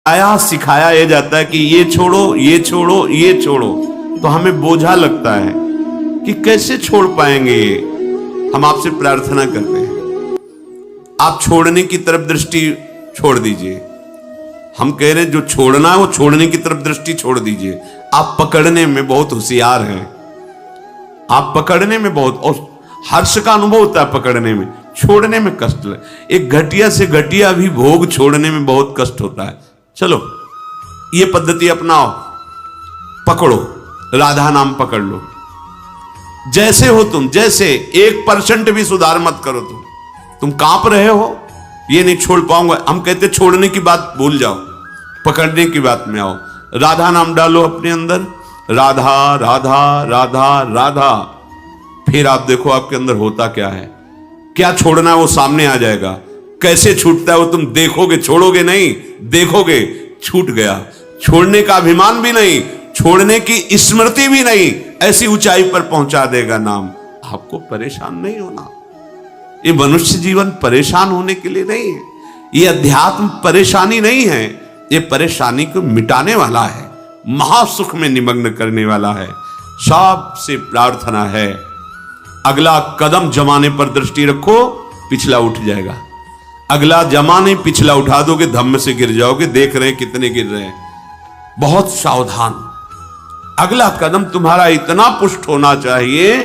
आया सिखाया ये जाता है कि ये छोड़ो ये छोड़ो ये छोड़ो, तो हमें बोझा लगता है कि कैसे छोड़ पाएंगे ये। हम आपसे प्रार्थना करते हैं, आप छोड़ने की तरफ दृष्टि छोड़ दीजिए। हम कह रहे हैं जो छोड़ना है वो छोड़ने की तरफ दृष्टि छोड़ दीजिए। आप पकड़ने में बहुत होशियार हैं, आप पकड़ने में बहुत, और हर्ष का अनुभव होता है पकड़ने में, छोड़ने में कष्ट है। एक घटिया से घटिया भी भोग छोड़ने में बहुत कष्ट होता है। चलो ये पद्धति अपनाओ, पकड़ो, राधा नाम पकड़ लो। जैसे हो तुम, जैसे 1% भी सुधार मत करो। तुम कांप रहे हो, ये नहीं छोड़ पाऊंगा। हम कहते छोड़ने की बात भूल जाओ, पकड़ने की बात में आओ। राधा नाम डालो अपने अंदर, राधा राधा राधा राधा। फिर आप देखो आपके अंदर होता क्या है, क्या छोड़ना है वो सामने आ जाएगा। कैसे छूटता है वो तुम देखोगे, छोड़ोगे नहीं, देखोगे छूट गया। छोड़ने का अभिमान भी नहीं, छोड़ने की स्मृति भी नहीं, ऐसी ऊंचाई पर पहुंचा देगा नाम। आपको परेशान नहीं होना। ये मनुष्य जीवन परेशान होने के लिए नहीं है, ये अध्यात्म परेशानी नहीं है, ये परेशानी को मिटाने वाला है, महासुख में निमग्न करने वाला है। सबसे प्रार्थना है अगला कदम जमाने पर दृष्टि रखो, पिछला उठ जाएगा। अगला जमाने पिछला उठा दोगे, धम्म से गिर जाओगे। देख रहे हैं कितने गिर रहे हैं, बहुत सावधान। अगला कदम तुम्हारा इतना पुष्ट होना चाहिए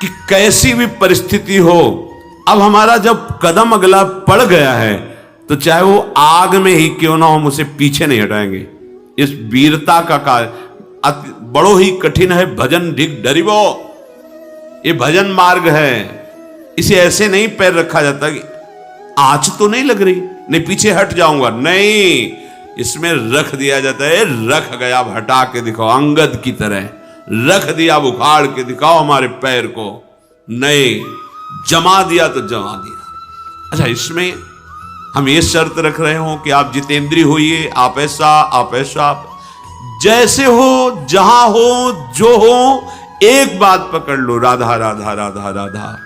कि कैसी भी परिस्थिति हो, अब हमारा जब कदम अगला पड़ गया है तो चाहे वो आग में ही क्यों ना हो, हम उसे पीछे नहीं हटाएंगे। इस वीरता का कार्य बड़ो ही कठिन है। भजन ढिग डरिबो, ये भजन मार्ग है। इसे ऐसे नहीं पैर रखा जाता कि आंच तो नहीं लग रही, नहीं पीछे हट जाऊंगा, नहीं, इसमें रख दिया जाता है। रख गया, अब हटा के दिखाओ, अंगद की तरह रख दिया, उखाड़ के दिखाओ हमारे पैर को। नहीं, जमा दिया तो जमा दिया। अच्छा, इसमें हम ये शर्त रख रहे हो कि आप जितेंद्रिय होइए, आप ऐसा, आप ऐसा, जैसे हो, जहां हो, जो हो, एक बात पकड़ लो, राधा राधा राधा राधा।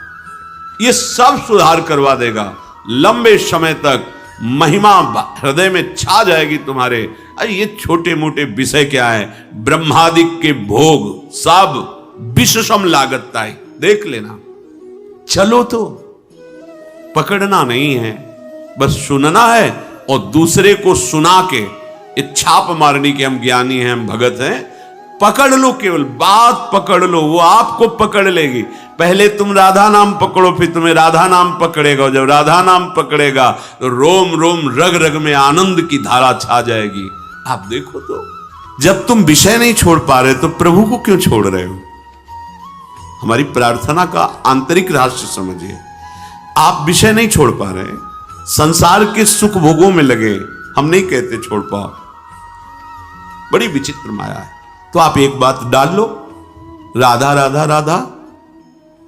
ये सब सुधार करवा देगा। लंबे समय तक महिमा हृदय में छा जाएगी तुम्हारे। अरे ये छोटे मोटे विषय क्या है, ब्रह्मादिक के भोग सब विषम लागतता है, देख लेना। चलो तो पकड़ना नहीं है, बस सुनना है और दूसरे को सुना के ये छाप मारनी के हम ज्ञानी हैं, हम भगत हैं। पकड़ लो, केवल बात पकड़ लो, वो आपको पकड़ लेगी। पहले तुम राधा नाम पकड़ो, फिर तुम्हें राधा नाम पकड़ेगा। और जब राधा नाम पकड़ेगा तो रोम रोम रग रग में आनंद की धारा छा जाएगी। आप देखो तो, जब तुम विषय नहीं छोड़ पा रहे तो प्रभु को क्यों छोड़ रहे हो? हमारी प्रार्थना का आंतरिक रहस्य समझिए। आप विषय नहीं छोड़ पा रहे, संसार के सुख भोगों में लगे। हम नहीं कहते छोड़ पाओ, बड़ी विचित्र माया है। तो आप एक बात डाल लो, राधा राधा राधा,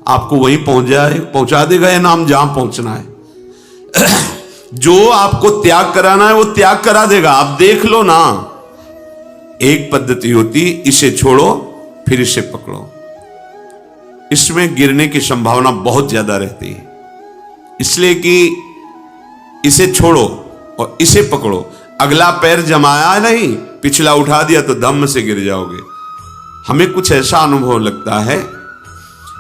आपको वहीं पहुंचा देगा ये नाम जहां पहुंचना है। जो आपको त्याग कराना है वो त्याग करा देगा। आप देख लो ना, एक पद्धति होती, इसे छोड़ो फिर इसे पकड़ो। इसमें गिरने की संभावना बहुत ज्यादा रहती है, इसलिए कि इसे छोड़ो और इसे पकड़ो। अगला पैर जमाया नहीं, पिछला उठा दिया तो धम्म से गिर जाओगे। हमें कुछ ऐसा अनुभव लगता है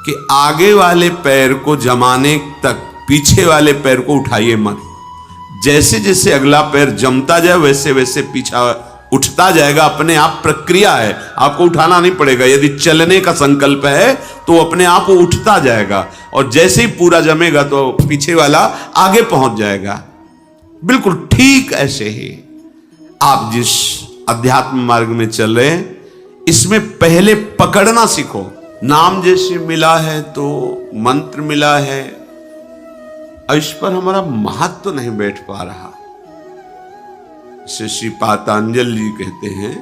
कि आगे वाले पैर को जमाने तक पीछे वाले पैर को उठाइए मत। जैसे जैसे अगला पैर जमता जाए वैसे वैसे पीछा उठता जाएगा। अपने आप प्रक्रिया है, आपको उठाना नहीं पड़ेगा। यदि चलने का संकल्प है तो अपने आप वो उठता जाएगा, और जैसे ही पूरा जमेगा तो पीछे वाला आगे पहुंच जाएगा। बिल्कुल ठीक ऐसे ही आप जिस अध्यात्म मार्ग में चल रहे हैं, इसमें पहले पकड़ना सीखो। नाम जैसे मिला है तो मंत्र मिला है, इस पर हमारा महत्व नहीं बैठ पा रहा। श्री पातंजलि जी कहते हैं,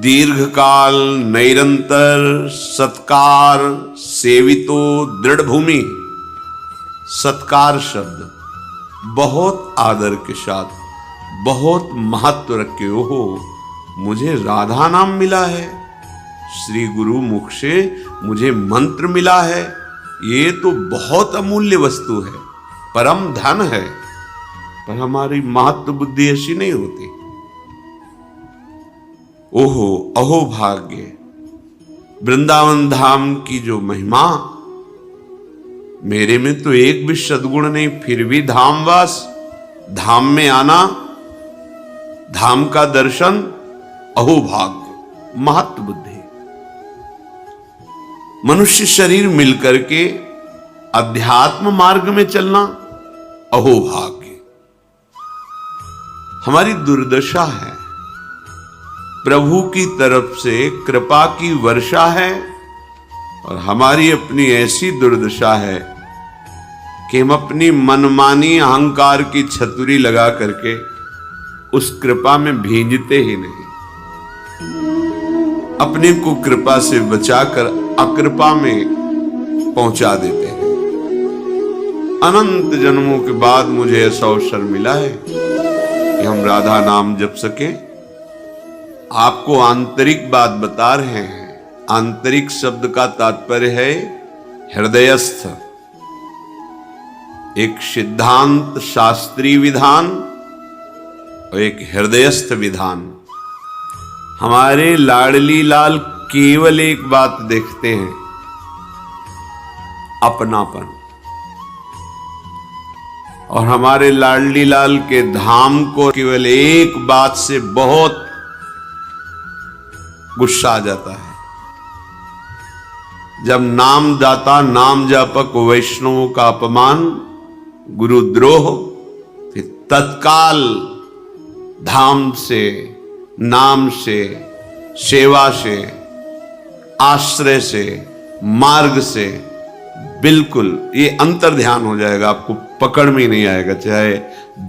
दीर्घ काल निरंतर सत्कार सेवितो दृढ़ भूमि। सत्कार शब्द बहुत आदर के साथ, बहुत महत्व रखे हो। मुझे राधा नाम मिला है, श्री गुरु मुख से मुझे मंत्र मिला है, ये तो बहुत अमूल्य वस्तु है, परम धन है। पर हमारी महत्व बुद्धि ऐसी नहीं होती। ओहो अहो भाग्य, वृंदावन धाम की जो महिमा, मेरे में तो एक भी सद्गुण नहीं, फिर भी धामवास, धाम में आना, धाम का दर्शन, अहो भाग्य, महत्व बुद्धि। मनुष्य शरीर मिलकर के अध्यात्म मार्ग में चलना, अहो भाग्य। हमारी दुर्दशा है, प्रभु की तरफ से कृपा की वर्षा है और हमारी अपनी ऐसी दुर्दशा है कि हम अपनी मनमानी अहंकार की छतुरी लगा करके उस कृपा में भींजते ही नहीं, अपने को कृपा से बचाकर अकृपा में पहुंचा देते हैं। अनंत जन्मों के बाद मुझे ऐसा अवसर मिला है कि हम राधा नाम जप सके। आपको आंतरिक बात बता रहे हैं। आंतरिक शब्द का तात्पर्य है हृदयस्थ, एक सिद्धांत शास्त्रीय विधान और एक हृदयस्थ विधान। हमारे लाडली लाल केवल एक बात देखते हैं, अपनापन। और हमारे लाडली लाल के धाम को केवल एक बात से बहुत गुस्सा आ जाता है, जब नामदाता नाम जापक वैष्णवों का अपमान, गुरुद्रोह, फिर तत्काल धाम से, नाम से, सेवा से, आश्रय से, मार्ग से बिल्कुल ये अंतर ध्यान हो जाएगा, आपको पकड़ में ही नहीं आएगा, चाहे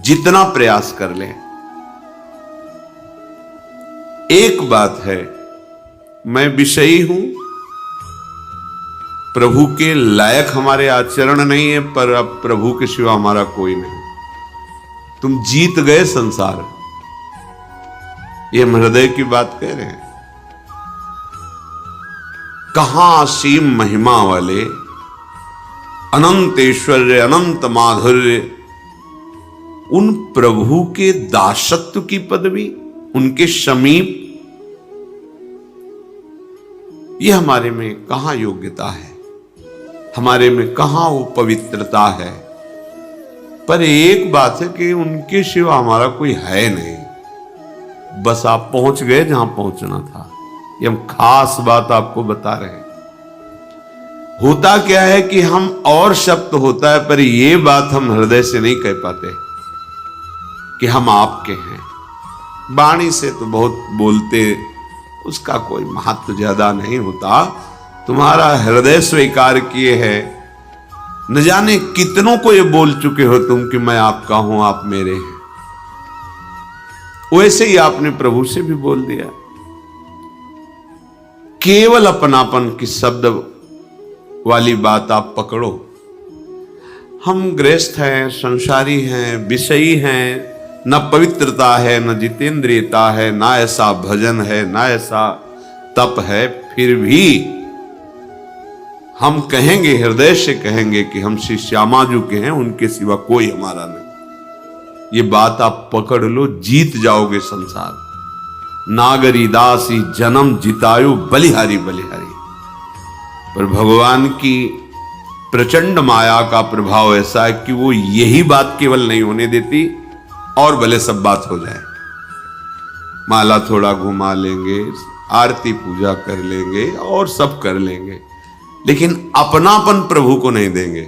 जितना प्रयास कर लें। एक बात है, मैं विषयी हूं, प्रभु के लायक हमारे आचरण नहीं है, पर अब प्रभु के सिवा हमारा कोई नहीं। तुम जीत गए संसार, ये हम हृदय की बात कह रहे हैं। कहां असीम महिमा वाले, अनंत ऐश्वर्य, अनंत माधुर्य, उन प्रभु के दासत्व की पदवी, उनके समीप, ये हमारे में कहां योग्यता है, हमारे में कहां वो पवित्रता है। पर एक बात है कि उनके सिवा हमारा कोई है नहीं, बस आप पहुंच गए जहां पहुंचना था। ये हम खास बात आपको बता रहे हैं। होता क्या है कि हम और शब्द होता है, पर ये बात हम हृदय से नहीं कह पाते कि हम आपके हैं। वाणी से तो बहुत बोलते, उसका कोई महत्व ज्यादा नहीं होता। तुम्हारा हृदय स्वीकार किए है, न जाने कितनों को ये बोल चुके हो तुम कि मैं आपका हूं, आप मेरे हैं। वैसे ही आपने प्रभु से भी बोल दिया। केवल अपनापन की शब्द वाली बात आप पकड़ो। हम गृहस्थ हैं, संसारी हैं, विषयी हैं, न पवित्रता है, न जितेंद्रियता है, ना ऐसा भजन है, ना ऐसा तप है, फिर भी हम कहेंगे, हृदय से कहेंगे कि हम श्री श्यामा जी के हैं, उनके सिवा कोई हमारा नहीं। ये बात आप पकड़ लो, जीत जाओगे संसार। नागरी दासी जन्म जितायु बलिहारी बलिहारी। पर भगवान की प्रचंड माया का प्रभाव ऐसा है कि वो यही बात केवल नहीं होने देती, और भले सब बात हो जाए। माला थोड़ा घुमा लेंगे, आरती पूजा कर लेंगे और सब कर लेंगे, लेकिन अपनापन प्रभु को नहीं देंगे।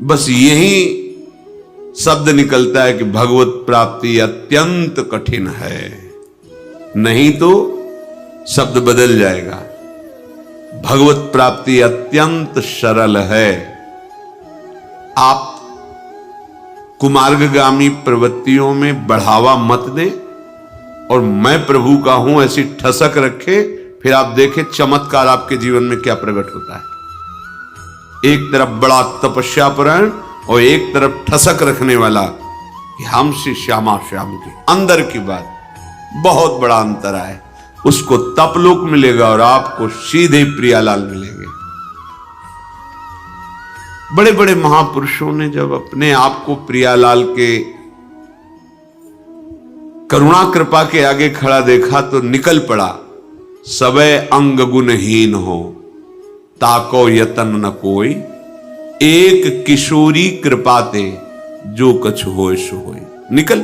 बस यही शब्द निकलता है कि भगवत प्राप्ति अत्यंत कठिन है, नहीं तो शब्द बदल जाएगा। भगवत प्राप्ति अत्यंत सरल है। आप कुमार्गगामी प्रवृत्तियों में बढ़ावा मत दें, और मैं प्रभु का हूं ऐसी ठसक रखे, फिर आप देखें चमत्कार आपके जीवन में क्या प्रकट होता है। एक तरफ बड़ा तपस्यापरायण और एक तरफ ठसक रखने वाला कि हम श्री श्यामा श्याम के अंदर की बात, बहुत बड़ा अंतर है। उसको तपलोक मिलेगा और आपको सीधे प्रियालाल मिलेंगे। बड़े बड़े महापुरुषों ने जब अपने आप को प्रियालाल के करुणा कृपा के आगे खड़ा देखा तो निकल पड़ा, सबे अंग गुणहीन हो ताको यतन न कोई, एक किशोरी कृपाते जो कछु होय सो होय। निकल